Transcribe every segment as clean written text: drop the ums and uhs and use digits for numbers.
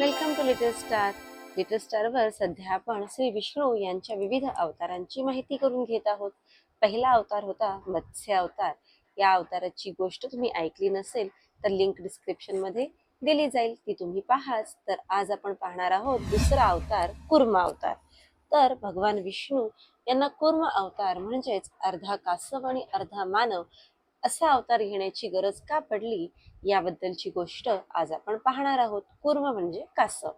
Welcome to little star. लिटल स्टारवर सध्या आपण श्री विष्णू यांच्या विविध अवतारांची माहिती करून घेत आहोत. पहिला अवतार होता मत्स्य अवतार. या अवताराची गोष्ट तुम्ही ऐकली नसेल तर लिंक डिस्क्रिप्शन मध्ये दिली जाईल, ती तुम्ही पाहाच. तर आज आपण पाहणार आहोत दुसरा अवतार कूर्म अवतार. तर भगवान विष्णू यांना कूर्म अवतार म्हणजेच अर्धा कासव आणि अर्धा मानव असा अवतार घेण्याची गरज का पडली याबद्दलची गोष्ट आज आपण पाहणार आहोत. कूर्म म्हणजे कासव.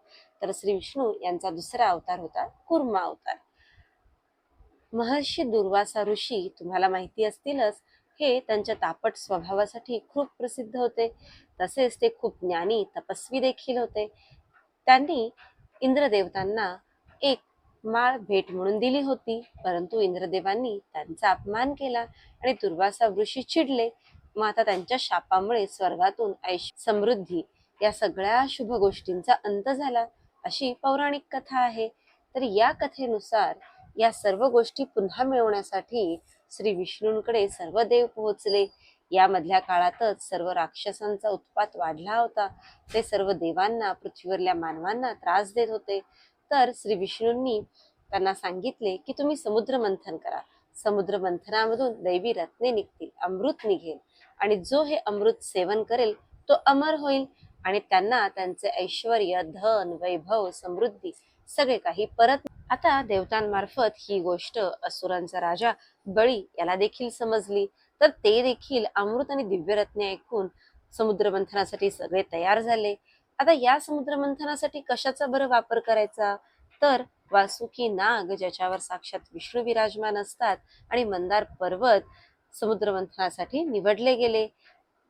तर श्री विष्णू यांचा दुसरा अवतार होता कूर्म अवतार. महर्षी दुर्वासा ऋषी तुम्हाला माहिती असतीलच, हे त्यांच्या तापट स्वभावासाठी खूप प्रसिद्ध होते. तसेच ते खूप ज्ञानी तपस्वी देखील होते. त्यांनी इंद्रदेवतांना एक माळ भेट म्हणून दिली होती, परंतु इंद्रदेवांनी त्यांचा अपमान केला आणि दुर्वासा ऋषी चिडले. मग आता त्यांच्या शापामुळे स्वर्गातून ऐश्वर्य, समृद्धी या सगळ्या शुभ गोष्टींचा अंत झाला, अशी पौराणिक कथा आहे. तर या कथेनुसार या सर्व गोष्टी पुन्हा मिळवण्यासाठी श्री विष्णूंकडे सर्व देव पोहोचले. यामधल्या काळातच सर्व राक्षसांचा उत्पात वाढला होता. ते सर्व देवांना, पृथ्वीवरल्या मानवांना त्रास देत होते. तर श्री विष्णूंनी त्यांना सांगितले की तुम्ही समुद्र मंथन करा. समुद्र मंथनामधून दैवी रत्ने निघतील, अमृत निघेल आणि जो हे अमृत सेवन करेल तो अमर होईल आणि त्यांना त्यांचे ऐश्वर्य, धन, वैभव, समृद्धी सगळे काही परत. आता देवतांमार्फत ही गोष्ट असुरांचा राजा बळी याला देखील समजली. तर ते देखील अमृत आणि दिव्यरत्ने ऐकून समुद्र मंथनासाठी सगळे तयार झाले. आता या समुद्र मंथनासाठी कशाचा बरं वापर करायचा, तर वासुकी नाग ज्याच्यावर साक्षात विष्णू विराजमान असतात आणि मंदार पर्वत समुद्र मंथनासाठी निवडले गेले.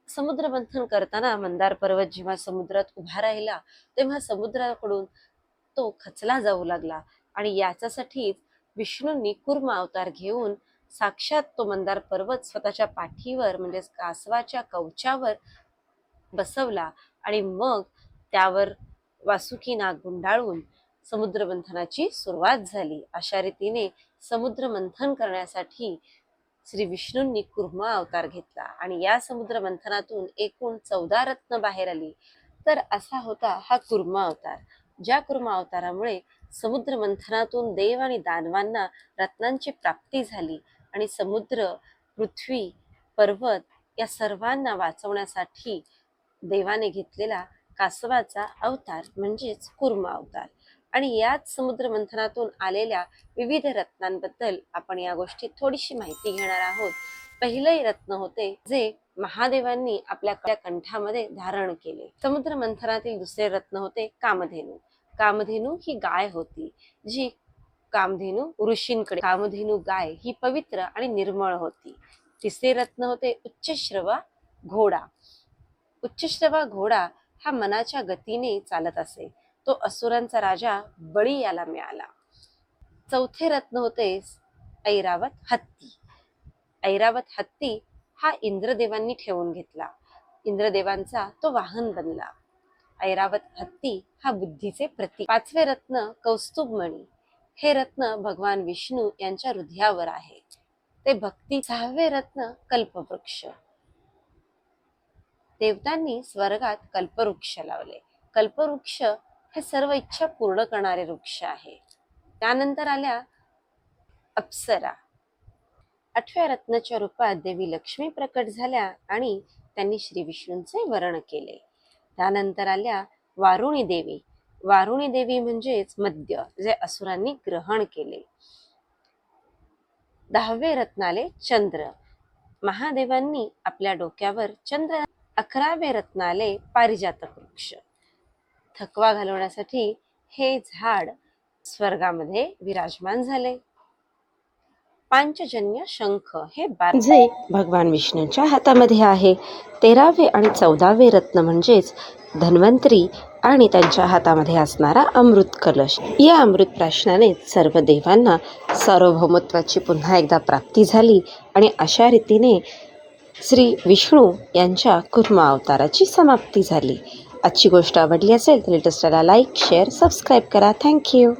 समुद्र मंथन करताना मंदार पर्वत जेव्हा समुद्रात उभा राहिला तेव्हा समुद्राकडून तो खचला जाऊ लागला आणि याच्यासाठीच विष्णूंनी कूर्म अवतार घेऊन साक्षात तो मंदार पर्वत स्वतःच्या पाठीवर म्हणजे कासवाच्या कवचावर बसवला आणि मग त्यावर वासुकी नाग गुंडाळून समुद्र मंथनाची सुरुवात झाली. अशा रीतीने समुद्र मंथन करण्यासाठी श्री विष्णूंनी कूर्म अवतार घेतला आणि या समुद्र मंथनातून एकूण 14 रत्न बाहेर आली. तर असा होता हा कूर्म अवतार. ज्या कूर्म अवतारामुळे समुद्र मंथनातून देव आणि दानवांना रत्नांची प्राप्ती झाली आणि समुद्र, पृथ्वी, पर्वत या सर्वांना वाचवण्यासाठी देवाने घेतलेला कासवाचा अवतार म्हणजेच कूर्म अवतार. आणि याच समुद्र मंथनातून आलेल्या विविध रत्नांबद्दल आपण या गोष्टीत थोडीशी माहिती घेणार आहोत. पहिले रत्न होते जे महादेवांनी आपल्या कंठामध्ये धारण केले. समुद्र मंथनातील दुसरे रत्न होते कामधेनू. कामधेनू ही गाय होती, जी कामधेनू ऋषींकडे. कामधेनू गाय ही पवित्र आणि निर्मळ होती. तिसरे रत्न होते उच्चश्रवा घोडा. उच्चश्रवा घोडा हा मनाच्या गतीने चालत असे. तो असुरांचा राजा बळी याला मिळाला. चौथे रत्न होते ऐरावत हत्ती. ऐरावत हत्ती हा इंद्रदेवांनी ठेवून घेतला. इंद्रदेवांचा तो वाहन बनला. ऐरावत हत्ती हा बुद्धीचे प्रतीक. पाचवे रत्न कौस्तुभमणी. हे रत्न भगवान विष्णू यांच्या हृदयावर आहे, ते भक्ती. सहावे रत्न कल्पवृक्ष. देवतांनी स्वर्गात कल्पवृक्ष लावले. कल्पवृक्ष हे सर्व इच्छा पूर्ण करणारे वृक्ष आहे. त्यानंतर आल्या अप्सरा. आठव्या रत्नाच्या रूपात देवी लक्ष्मी प्रकट झाल्या आणि त्यांनी श्री विष्णूंचे वरण केले. त्यानंतर आल्या वारुणी देवी. वारुणी देवी म्हणजेच मद्य, जे असुरांनी ग्रहण केले. 10वे रत्न आले चंद्र. महादेवांनी आपल्या डोक्यावर चंद्र. 11वे रत्न आले पारिजातक वृक्ष. थकवा घालवण्यासाठी हे झाड स्वर्गामध्ये विराजमान झाले. पांचजन्य शंख हे जे भगवान विष्णूंच्या हातामध्ये आहे. 13वे आणि 14वे रत्न म्हणजेच धन्वंतरी आणि त्यांच्या हातामध्ये असणारा अमृत कलश. या अमृत प्राशनाने सर्व देवांना सार्वभौमत्वाची पुन्हा एकदा प्राप्ती झाली आणि अशा रीतीने श्री विष्णू यांच्या कूर्म अवताराची समाप्ती झाली. आजची गोष्ट आवडली असेल तर लिटल स्टारला लाईक, शेअर, सबस्क्राईब करा. थँक्यू.